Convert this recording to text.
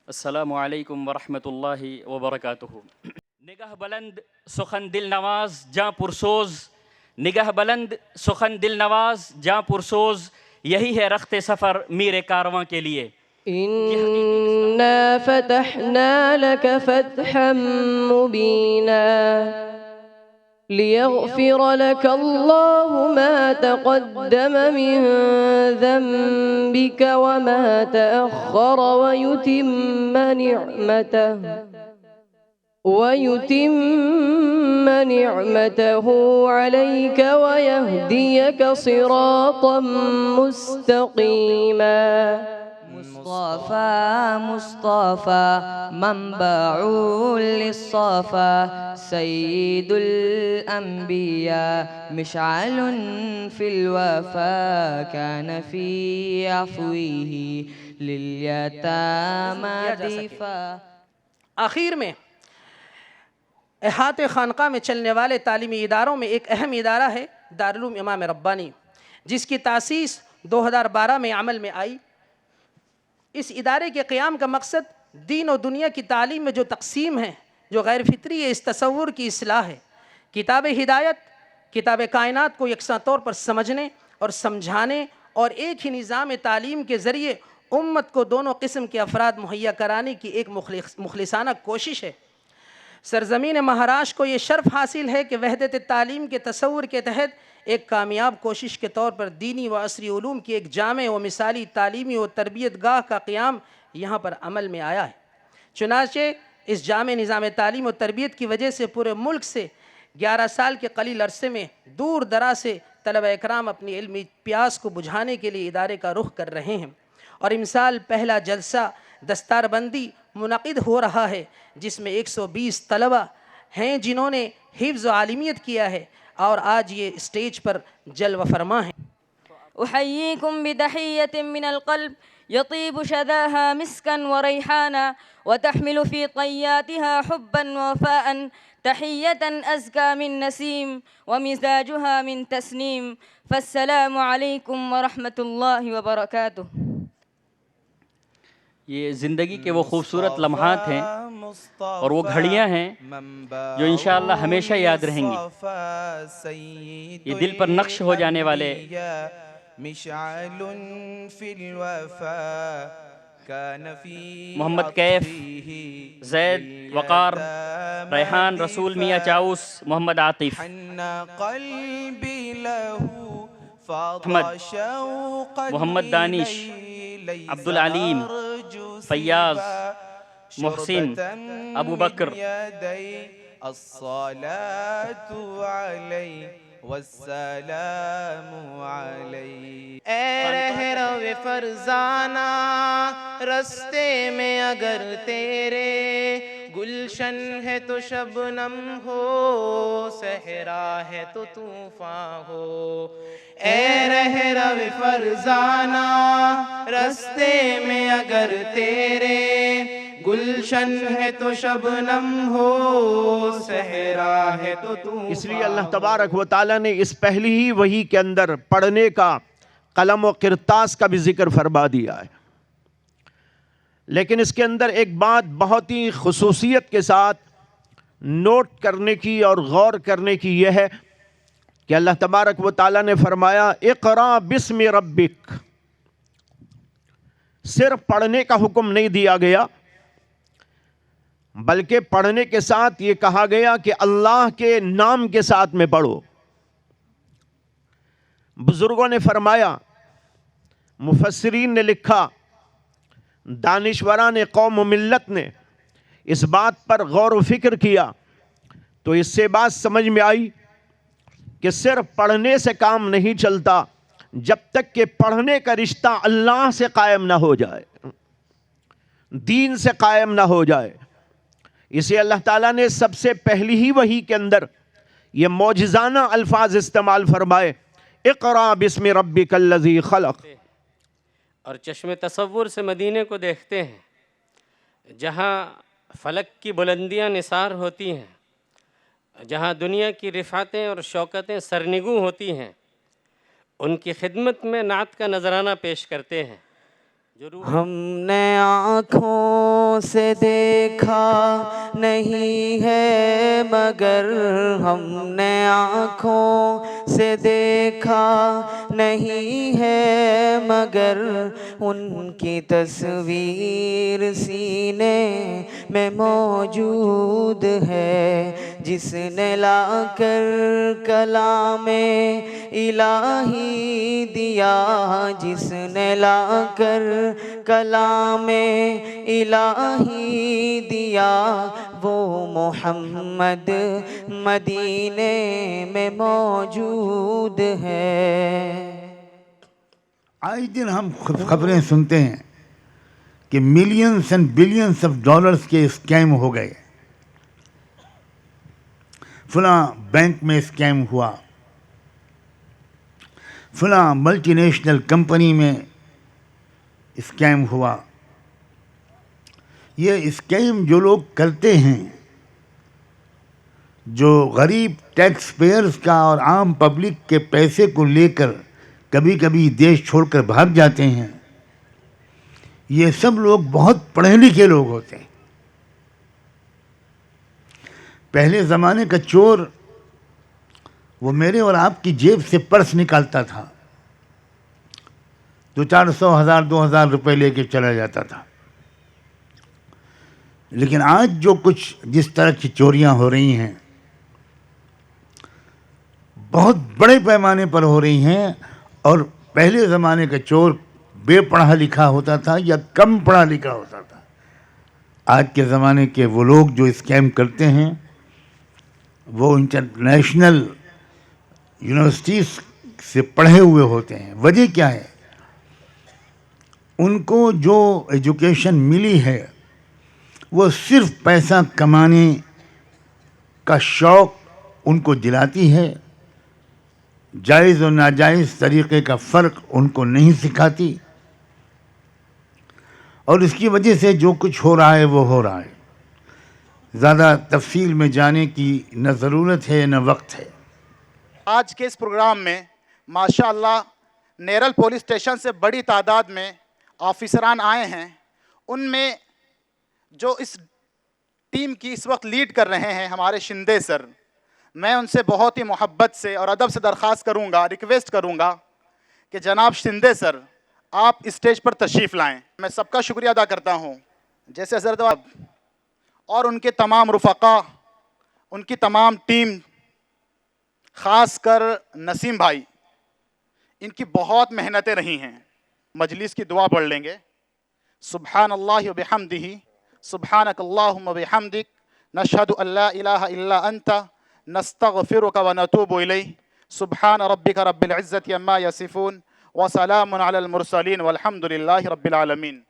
السلام علیکم ورحمۃ اللہ وبرکاتہ۔ نگہ بلند سخن دل نواز جاں پرسوز، نگہ بلند سخن دل نواز جاں پرسوز، یہی ہے رخت سفر میر کارواں کے لیے۔ إنا فتحنا لك فتحا مبينا ليغفر لك الله ما تقدم من ذنبك وما تأخر ويتم نعمته عليك ويهديك صراطا مستقيما. مصطفى مصطفى منبع للصفا، سيد الأنبياء مشعل في الوفا، كان في عفوه لليتامى دفاع. آخر میں احاطے خانقاہ میں چلنے والے تعلیمی اداروں میں ایک اہم ادارہ ہے دارالعلوم امام ربانی، جس کی تاسیس 2012 میں عمل میں آئی۔ اس ادارے کے قیام کا مقصد دین و دنیا کی تعلیم میں جو تقسیم ہے، جو غیر فطری ہے، اس تصور کی اصلاح ہے۔ کتاب ہدایت، کتاب کائنات کو یکساں طور پر سمجھنے اور سمجھانے اور ایک ہی نظام تعلیم کے ذریعے امت کو دونوں قسم کے افراد مہیا کرانے کی ایک مخلصانہ کوشش ہے۔ سرزمین مہاراشٹر کو یہ شرف حاصل ہے کہ وحدت تعلیم کے تصور کے تحت ایک کامیاب کوشش کے طور پر دینی و عصری علوم کی ایک جامع و مثالی تعلیمی و تربیت گاہ کا قیام یہاں پر عمل میں آیا ہے۔ چنانچہ اس جامع نظام تعلیم و تربیت کی وجہ سے پورے ملک سے 11 سال کے قلیل عرصے میں دور دراز سے طلبہ اکرام اپنی علمی پیاس کو بجھانے کے لیے ادارے کا رخ کر رہے ہیں، اور امسال پہلا جلسہ دستار بندی منعقد ہو رہا ہے، جس میں 120 طلبہ ہیں جنہوں نے حفظ و عالمیت کیا ہے اور آج یہ اسٹیج پر جلوہ فرما ہیں۔ أحييكم بتحية من القلب يطيب شذاها مسكا وريحانا، وتحمل في طياتها حبا ووفاء، تحية أزكى من نسيم ومزاجها من تسنيم، فالسلام عليكم ورحمة الله وبركاته. یہ زندگی کے وہ خوبصورت لمحات ہیں اور وہ گھڑیاں ہیں جو انشاءاللہ ہمیشہ یاد رہیں گی۔ یہ دل پر نقش ہو جانے والے محمد کیف، زید، وقار، ریحان، رسول، میاں چاؤس، محمد عاطف، احمد، محمد دانش، عبدالعلیم، فیاض، محسن، ابو بکر، والسلام علیہ۔ اے رہرو فرزانہ رستے میں اگر تیرے، گلشن ہے تو شبنم ہو، صحرا ہے تو طوفان ہو۔ اے رہرو فرزانہ رستے میں اگر تیرے، گلشن ہے تو شبنم ہو، صحرا ہے تو طوفان۔ اس لیے اللہ تبارک و تعالیٰ نے اس پہلی ہی وحی کے اندر پڑھنے کا، قلم و قرطاس کا بھی ذکر فرما دیا ہے، لیکن اس کے اندر ایک بات بہت ہی خصوصیت کے ساتھ نوٹ کرنے کی اور غور کرنے کی یہ ہے کہ اللہ تبارک و تعالیٰ نے فرمایا اقرا بسم ربک۔ صرف پڑھنے کا حکم نہیں دیا گیا، بلکہ پڑھنے کے ساتھ یہ کہا گیا کہ اللہ کے نام کے ساتھ میں پڑھو۔ بزرگوں نے فرمایا، مفسرین نے لکھا، دانشوران قوم و ملت نے اس بات پر غور و فکر کیا تو اس سے بات سمجھ میں آئی کہ صرف پڑھنے سے کام نہیں چلتا جب تک کہ پڑھنے کا رشتہ اللہ سے قائم نہ ہو جائے، دین سے قائم نہ ہو جائے۔ اسے اللہ تعالیٰ نے سب سے پہلی ہی وحی کے اندر یہ معجزانہ الفاظ استعمال فرمائے، اقرا بسم ربک الذی خلق۔ اور چشم تصور سے مدینے کو دیکھتے ہیں، جہاں فلک کی بلندیاں نثار ہوتی ہیں، جہاں دنیا کی رفعتیں اور شوکتیں سرنگوں ہوتی ہیں، ان کی خدمت میں نعت کا نذرانہ پیش کرتے ہیں۔ ہم نے آنکھوں سے دیکھا نہیں ہے مگر ہم نے آنکھوں سے دیکھا نہیں ہے مگر ان کی تصویر سینے میں موجود ہے، جس نے لا کر کلام الہی دیا، جس نے لا کر کلام الہی دیا، وہ محمد مدینے میں موجود ہے۔ آج دن ہم خبریں سنتے ہیں کہ millions and billions of dollars کے اسکیم ہو گئے، فلاں بینک میں اسکیم ہوا، فلاں ملٹی نیشنل کمپنی میں اسکیم ہوا۔ یہ اسکیم جو لوگ کرتے ہیں، جو غریب ٹیکس پیئرز کا اور عام پبلک کے پیسے کو لے کر کبھی کبھی دیش چھوڑ کر بھاگ جاتے ہیں، یہ سب لوگ بہت پڑھے لکھے لوگ ہوتے ہیں۔ پہلے زمانے کا چور وہ میرے اور آپ کی جیب سے پرس نکالتا تھا، 200-400 ہزار 2000 روپے لے کے چلا جاتا تھا، لیکن آج جو کچھ جس طرح کی چوریاں ہو رہی ہیں بہت بڑے پیمانے پر ہو رہی ہیں، اور پہلے زمانے کا چور بے پڑھا لکھا ہوتا تھا یا کم پڑھا لکھا ہوتا تھا۔ آج کے زمانے کے وہ لوگ جو اسکیم کرتے ہیں وہ انٹرنیشنل یونیورسٹیز سے پڑھے ہوئے ہوتے ہیں۔ وجہ کیا ہے؟ ان کو جو ایجوکیشن ملی ہے وہ صرف پیسہ کمانے کا شوق ان کو دلاتی ہے، جائز اور ناجائز طریقے کا فرق ان کو نہیں سکھاتی، اور اس کی وجہ سے جو کچھ ہو رہا ہے وہ ہو رہا ہے۔ زیادہ تفصیل میں جانے کی نہ ضرورت ہے نہ وقت ہے۔ آج کے اس پروگرام میں ماشاءاللہ نیرل پولیس اسٹیشن سے بڑی تعداد میں آفیسران آئے ہیں۔ ان میں جو اس ٹیم کی اس وقت لیڈ کر رہے ہیں ہمارے شندے سر، میں ان سے بہت ہی محبت سے اور ادب سے درخواست کروں گا، ریکویسٹ کروں گا کہ جناب شندے سر آپ اسٹیج پر تشریف لائیں۔ میں سب کا شکریہ ادا کرتا ہوں، جیسے حضرت اور ان کے تمام رفقا، ان کی تمام ٹیم، خاص کر نسیم بھائی، ان کی بہت محنتیں رہی ہیں۔ مجلس کی دعا پڑھ لیں گے۔ سبحان اللہ و بحمدہ، سبحانک اللہم و بحمدک، نشہد ان لا الہ الا انت، نستغفرک و نتوب الیہ، سبحان ربک رب العزت عما یصفون، وسلام علی المرسلین والحمد للہ رب العالمین۔